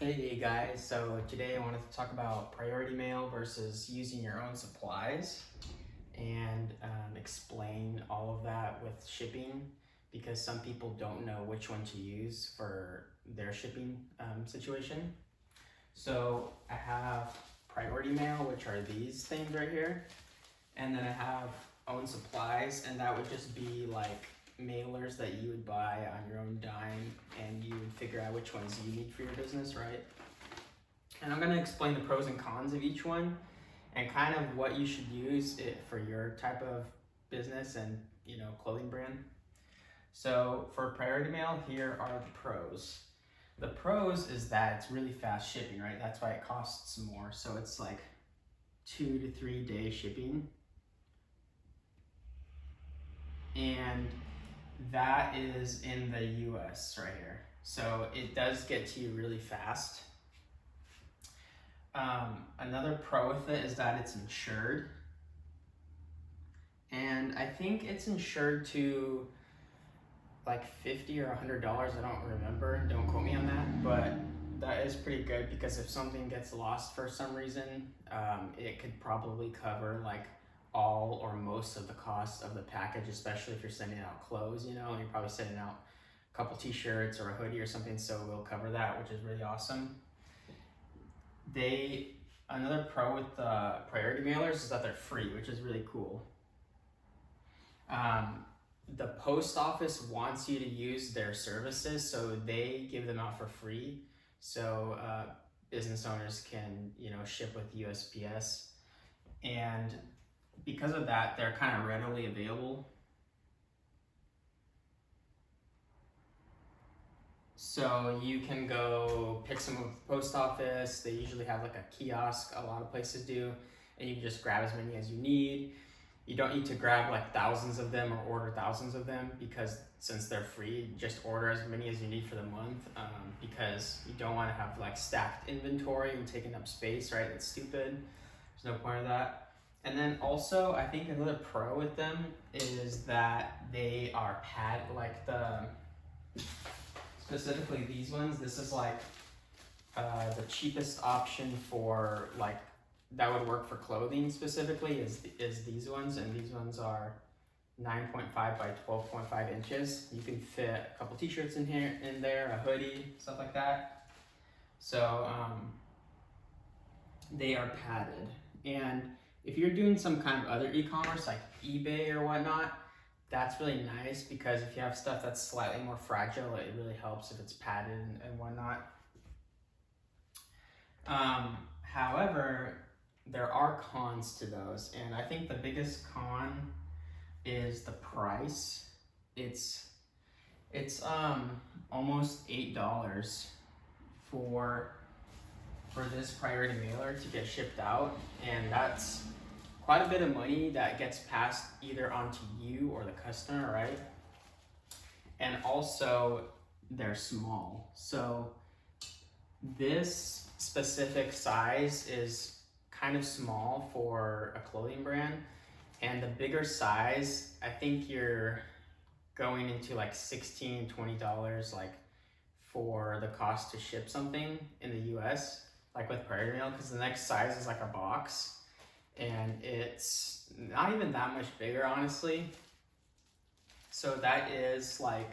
Hey guys, so today I wanted to talk about priority mail versus using your own supplies and explain all of that with shipping because some people don't know which one to use for their shipping situation. So I have priority mail, which are these things right here, and then I have own supplies, and that would just be like mailers that you would buy on your own dime and you would figure out which ones you need for your business, right? And I'm going to explain the pros and cons of each one and kind of what you should use it for your type of business and clothing brand. So for priority mail, here are the pros. The pros is that it's really fast shipping, right? That's why it costs more. So it's like 2 to 3 day shipping. And that is in the US right here. So it does get to you really fast. Another pro with it is that it's insured. And I think it's insured to like $50 or $100. I don't remember. Don't quote me on that. But that is pretty good because if something gets lost for some reason, it could probably cover like all or most of the cost of the package, especially if you're sending out clothes, and you're probably sending out a couple t-shirts or a hoodie or something, so we'll cover that, which is really awesome. Another pro with the priority mailers is that they're free, which is really cool. The post office wants you to use their services, so they give them out for free, so business owners can ship with USPS, and because of that, they're kind of readily available. So you can go pick some of the post office. They usually have like a kiosk, a lot of places do, and you can just grab as many as you need. You don't need to grab like thousands of them or order thousands of them because since they're free, just order as many as you need for the month because you don't want to have like stacked inventory and taking up space, right? That's stupid. There's no point of that. And then also, I think another pro with them is that they are specifically these ones, this is like the cheapest option for like, that would work for clothing specifically is these ones, and these ones are 9.5 by 12.5 inches. You can fit a couple t-shirts in there, a hoodie, stuff like that. So they are padded. And if you're doing some kind of other e-commerce like eBay or whatnot, that's really nice because if you have stuff that's slightly more fragile, it really helps if it's padded and whatnot. However, there are cons to those, and I think the biggest con is the price. It's almost $8 for this priority mailer to get shipped out, and that's quite a bit of money that gets passed either onto you or the customer, right? And also they're small. So this specific size is kind of small for a clothing brand, and the bigger size, I think you're going into like $16, $20 like for the cost to ship something in the US, like with priority mail, because the next size is like a box and it's not even that much bigger, honestly. So that is a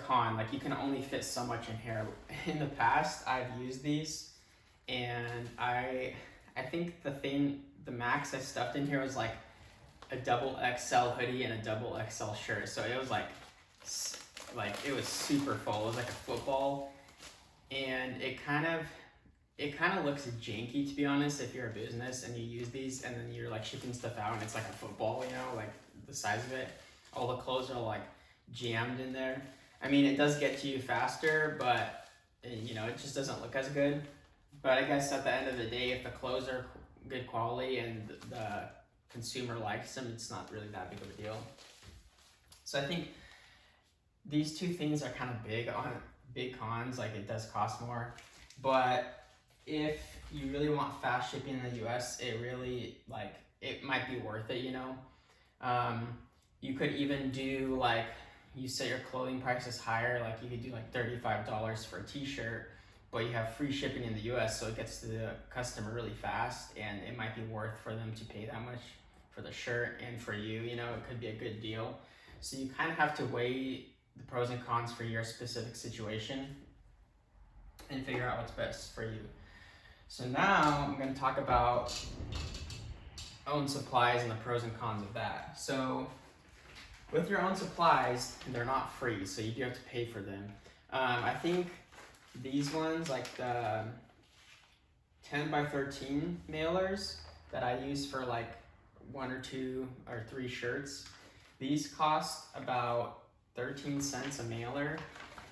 con. Like, you can only fit so much in here. In the past, I've used these, and I think the max I stuffed in here was like a double XL hoodie and a double XL shirt. So it was like it was super full. It was like a football, and it kind of looks janky, to be honest, if you're a business and you use these and then you're like shipping stuff out and it's like a football, like the size of it. All the clothes are like jammed in there. I mean, it does get to you faster, but it just doesn't look as good. But I guess at the end of the day, if the clothes are good quality and the consumer likes them, it's not really that big of a deal. So I think these two things are kind of big cons. Like, it does cost more, but if you really want fast shipping in the US, it it might be worth it, You could even do you set your clothing prices higher, like you could do like $35 for a t-shirt, but you have free shipping in the US, so it gets to the customer really fast, and it might be worth for them to pay that much for the shirt, and for you, you know, it could be a good deal. So you kind of have to weigh the pros and cons for your specific situation and figure out what's best for you. So now I'm going to talk about own supplies and the pros and cons of that. So with your own supplies, they're not free, so you do have to pay for them. I think these ones, like the 10 by 13 mailers that I use for like 1 or 2 or 3 shirts, these cost about 13 cents a mailer.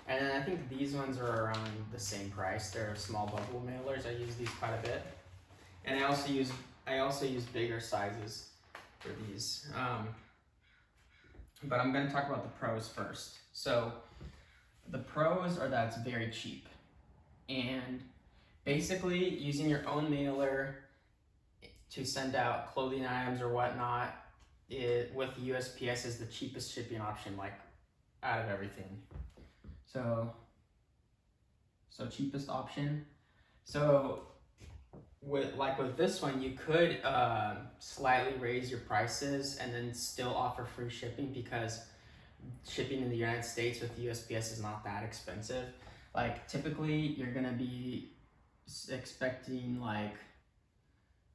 And then I think these ones are around the same price. They're small bubble mailers. I use these quite a bit. And I also use bigger sizes for these. But I'm going to talk about the pros first. So the pros are that it's very cheap. And basically using your own mailer to send out clothing items or whatnot, with USPS is the cheapest shipping option, like out of everything. So cheapest option. So with this one, you could slightly raise your prices and then still offer free shipping, because shipping in the United States with USPS is not that expensive. Like typically you're gonna be expecting like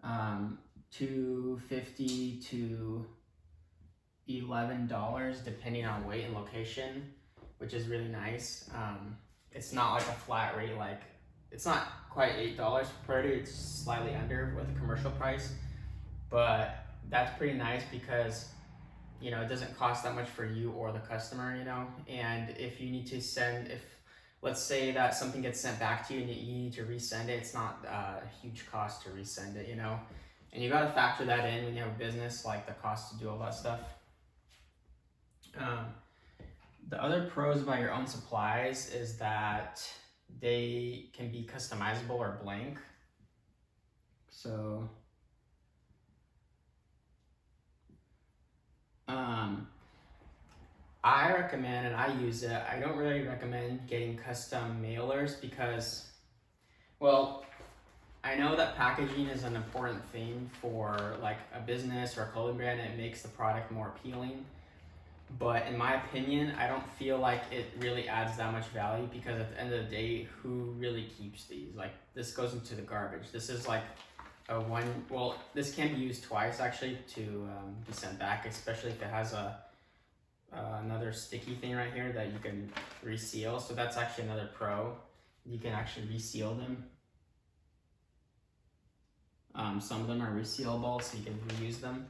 $2.50 to $11 depending on weight and location, which is really nice. It's not like a flat rate, like it's not quite $8 per day, it's slightly under with a commercial price, but that's pretty nice because, you know, it doesn't cost that much for you or the customer, you know. And if you need to let's say that something gets sent back to you and you need to resend it, it's not a huge cost to resend it, you know. And you got to factor that in when you have a business, like the cost to do all that stuff. The other pros about your own supplies is that they can be customizable or blank. So I recommend, and I use it, I don't really recommend getting custom mailers because, well, I know that packaging is an important thing for like a business or a clothing brand. It makes the product more appealing. But in my opinion, I don't feel like it really adds that much value, because at the end of the day, who really keeps these? Like this goes into the garbage. This is like this can be used twice actually to be sent back, especially if it has another sticky thing right here that you can reseal. So that's actually another pro. You can actually reseal them. Some of them are resealable, so you can reuse them.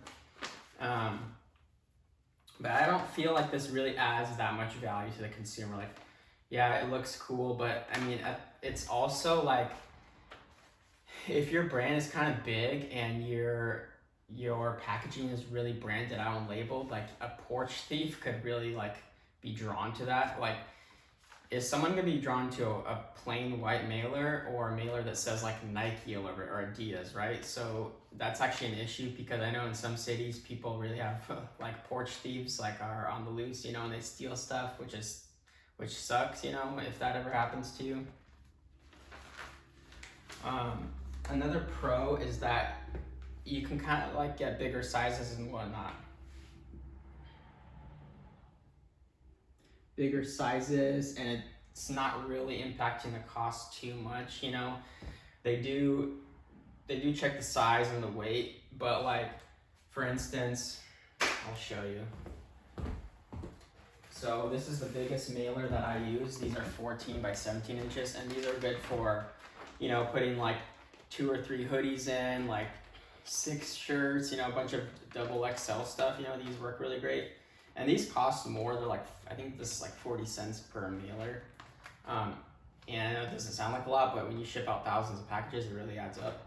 But I don't feel like this really adds that much value to the consumer. Like, yeah, it looks cool, but I mean, it's also like, if your brand is kind of big and your packaging is really branded out and labeled, like a porch thief could really like be drawn to that. Like, is someone gonna be drawn to a plain white mailer or a mailer that says like Nike all over it, or Adidas, right? So that's actually an issue, because I know in some cities people really have like porch thieves, like are on the loose, you know, and they steal stuff, which sucks, you know, if that ever happens to you. Another pro is that you can kind of like get bigger sizes and whatnot. Bigger sizes, and it's not really impacting the cost too much, you know. They do check the size and the weight, but like, for instance, I'll show you. So this is the biggest mailer that I use. These are 14 by 17 inches, and these are good for, you know, putting like 2 or 3 hoodies in, like 6 shirts, you know, a bunch of double XL stuff, you know. These work really great. And these cost more. They're like, I think this is like 40 cents per mailer. And I know it doesn't sound like a lot, but when you ship out thousands of packages, it really adds up.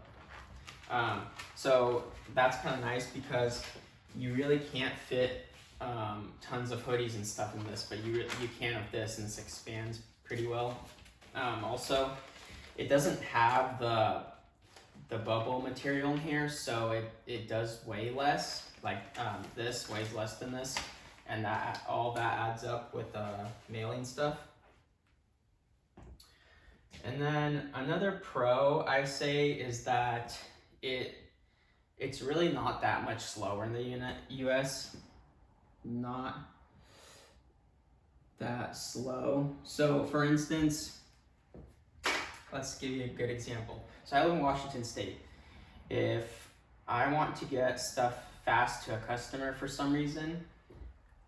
So that's kind of nice, because you really can't fit tons of hoodies and stuff in this, but you can with this, and this expands pretty well. Also, it doesn't have the bubble material in here, so it does weigh less. Like this weighs less than this. and that all that adds up with mailing stuff. And then another pro I say is that it's really not that much slower in the US. Not that slow. So for instance, let's give you a good example. So I live in Washington State. If I want to get stuff fast to a customer for some reason,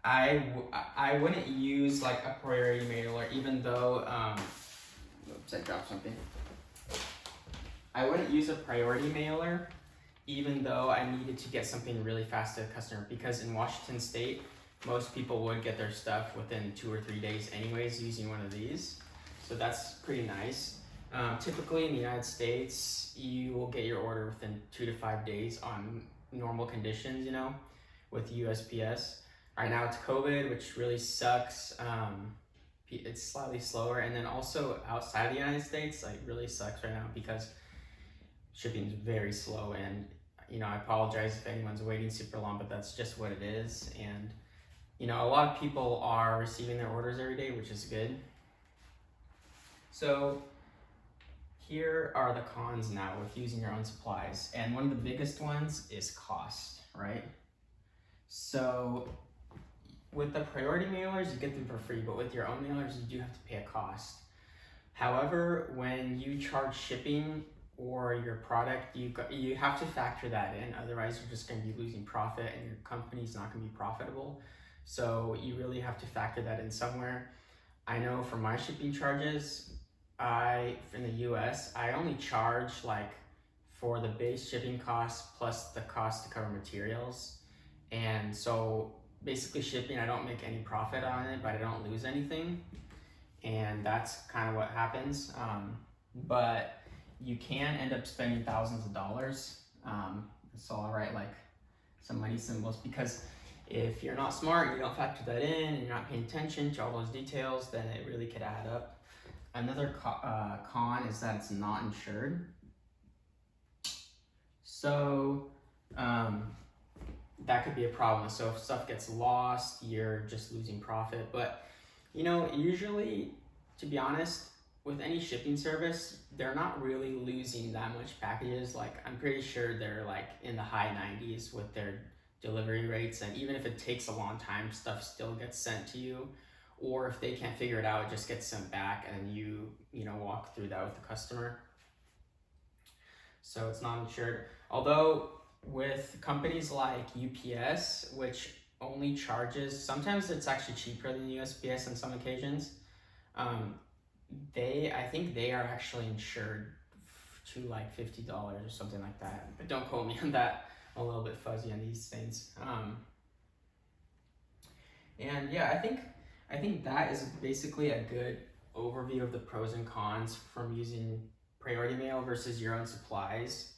I wouldn't use like a priority mailer, even though, oops, I dropped something. I wouldn't use a priority mailer even though I needed to get something really fast to the customer, because in Washington State, most people would get their stuff within 2 or 3 days anyways using one of these. So that's pretty nice. Typically in the United States, you will get your order within 2 to 5 days on normal conditions, you know, with USPS. Right now it's COVID, which really sucks. It's slightly slower. And then also outside the United States, like really sucks right now because shipping is very slow. And, you know, I apologize if anyone's waiting super long, but that's just what it is. And, you know, a lot of people are receiving their orders every day, which is good. So here are the cons now with using your own supplies. And one of the biggest ones is cost, right? So with the priority mailers, you get them for free, but with your own mailers, you do have to pay a cost. However, when you charge shipping or your product, you have to factor that in. Otherwise, you're just going to be losing profit and your company's not going to be profitable. So you really have to factor that in somewhere. I know for my shipping charges, in the US, I only charge like for the base shipping costs plus the cost to cover materials. And so basically shipping, I don't make any profit on it, but I don't lose anything. And that's kind of what happens. But you can end up spending thousands of dollars. So I'll write like some money symbols, because if you're not smart and you don't factor that in and you're not paying attention to all those details, then it really could add up. Another con is that it's not insured. So that could be a problem. So if stuff gets lost, you're just losing profit. But, you know, usually, to be honest, with any shipping service, they're not really losing that much packages. Like, I'm pretty sure they're like in the high 90s with their delivery rates. And even if it takes a long time, stuff still gets sent to you. Or if they can't figure it out, it just gets sent back and you know, walk through that with the customer. So it's not insured. Although with companies like UPS, which only charges, sometimes it's actually cheaper than USPS on some occasions. I think they are actually insured to like $50 or something like that. But don't quote me on that. I'm a little bit fuzzy on these things. And yeah, I think that is basically a good overview of the pros and cons from using priority mail versus your own supplies.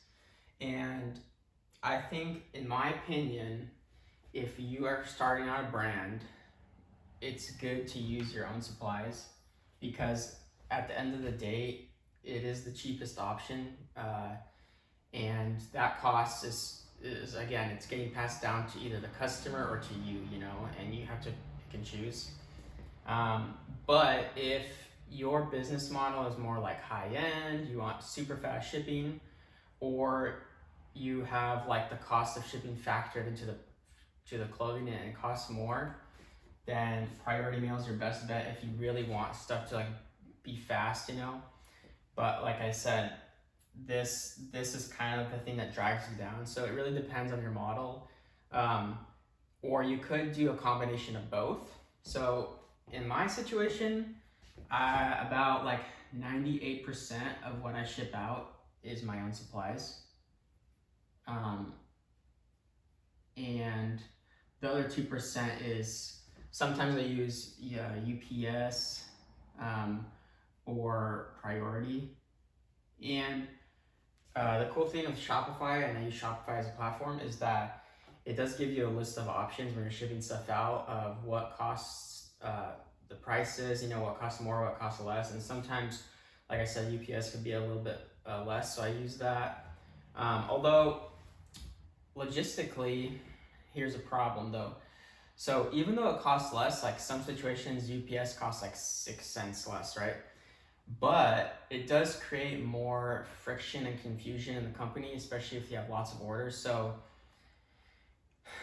And I think, in my opinion, if you are starting out a brand, it's good to use your own supplies, because at the end of the day, it is the cheapest option. And that cost is again, it's getting passed down to either the customer or to you, you know, and you have to pick and choose. But if your business model is more like high end, you want super fast shipping, or you have like the cost of shipping factored into the clothing and it costs more, then priority mail is your best bet if you really want stuff to like be fast, you know. But like I said, this is kind of the thing that drags you down. So it really depends on your model. Or you could do a combination of both. So in my situation, about like 98% of what I ship out is my own supplies. And the other 2% is sometimes I use UPS or Priority. And the cool thing with Shopify, and I use Shopify as a platform, is that it does give you a list of options when you're shipping stuff out of what costs, the prices, you know, what costs more, what costs less. And sometimes, like I said, UPS could be a little bit less, so I use that. Although logistically, here's a problem though. So even though it costs less, like some situations UPS costs like 6 cents less, right? But it does create more friction and confusion in the company, especially if you have lots of orders. So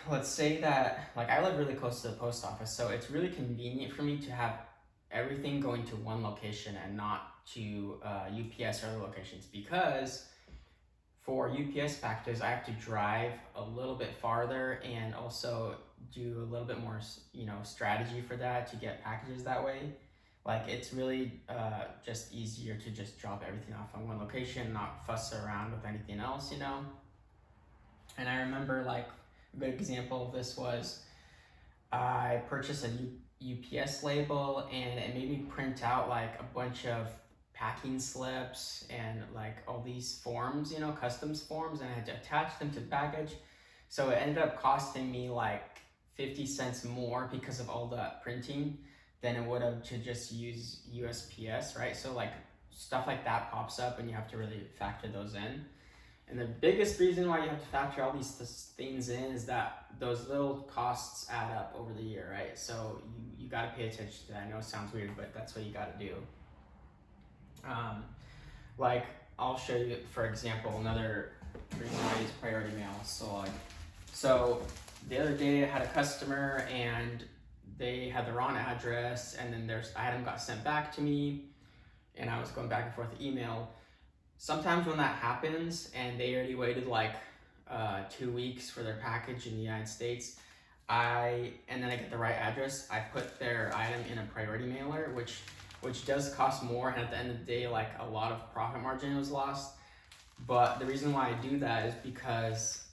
let's say that, like, I live really close to the post office, so it's really convenient for me to have everything going to one location and not to UPS or other locations, because for UPS packages I have to drive a little bit farther and also do a little bit more, strategy for that to get packages that way. Like, it's really just easier to just drop everything off on one location, not fuss around with anything else, And I remember, like, a good example of this was I purchased a UPS label, and it made me print out like a bunch of packing slips and like all these forms, customs forms, and I had to attach them to the package. So it ended up costing me like 50 cents more because of all the printing than it would have to just use USPS, right? So like stuff like that pops up and you have to really factor those in. And the biggest reason why you have to factor all these things in is that those little costs add up over the year, right? So you got to pay attention to that. I know it sounds weird, but that's what you got to do. Like, I'll show you, for example, another reason why I use priority mail. So the other day I had a customer and they had the wrong address, and then their item got sent back to me, and I was going back and forth with email. Sometimes when that happens and they already waited like 2 weeks for their package in the United States, and then I get the right address, I put their item in a priority mailer, which does cost more, and at the end of the day, like, a lot of profit margin was lost. But the reason why I do that is because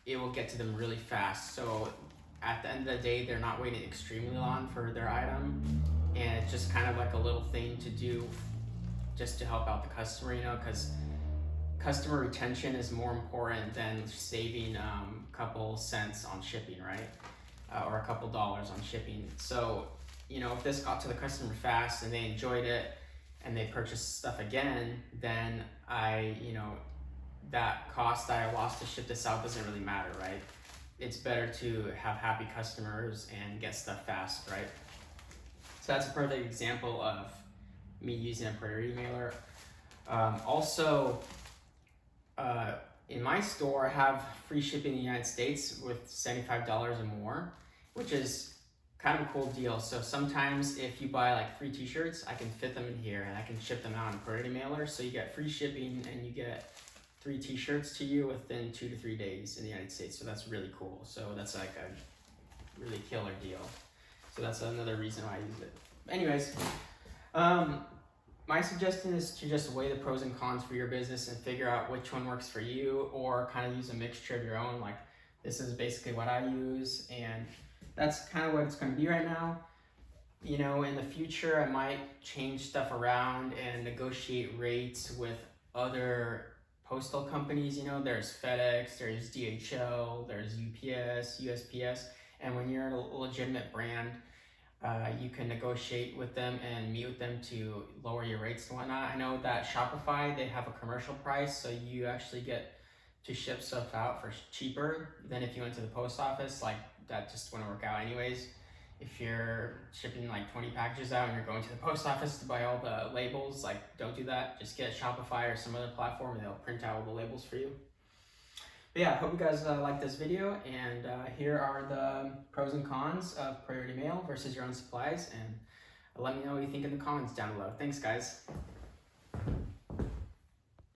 it will get to them really fast. So at the end of the day, they're not waiting extremely long for their item, and it's just kind of like a little thing to do just to help out the customer, because customer retention is more important than saving a couple cents on shipping, right? Or a couple dollars on shipping. So, if this got to the customer fast and they enjoyed it and they purchased stuff again, then that cost I lost to ship this out doesn't really matter, right? It's better to have happy customers and get stuff fast, right? So that's a perfect example of me using a priority mailer. Also, in my store, I have free shipping in the United States with $75 or more, which is kind of a cool deal. So sometimes if you buy like 3 t-shirts, I can fit them in here and I can ship them out in a priority mailer. So you get free shipping and you get 3 t-shirts to you within 2 to 3 days in the United States. So that's really cool. So that's like a really killer deal. So that's another reason why I use it. Anyways, my suggestion is to just weigh the pros and cons for your business and figure out which one works for you, or kind of use a mixture of your own. Like, this is basically what I use, and that's kind of what it's going to be right now. In the future, I might change stuff around and negotiate rates with other postal companies. There's FedEx, there's DHL, there's UPS, USPS, and when you're a legitimate brand, you can negotiate with them and meet with them to lower your rates and whatnot. I know that Shopify, they have a commercial price, so you actually get to ship stuff out for cheaper than if you went to the post office. Like, that just wouldn't work out anyways. If you're shipping like 20 packages out and you're going to the post office to buy all the labels, like, don't do that. Just get Shopify or some other platform and they'll print out all the labels for you. But yeah, I hope you guys like this video, and here are the pros and cons of priority mail versus your own supplies, and let me know what you think in the comments down below. Thanks, guys.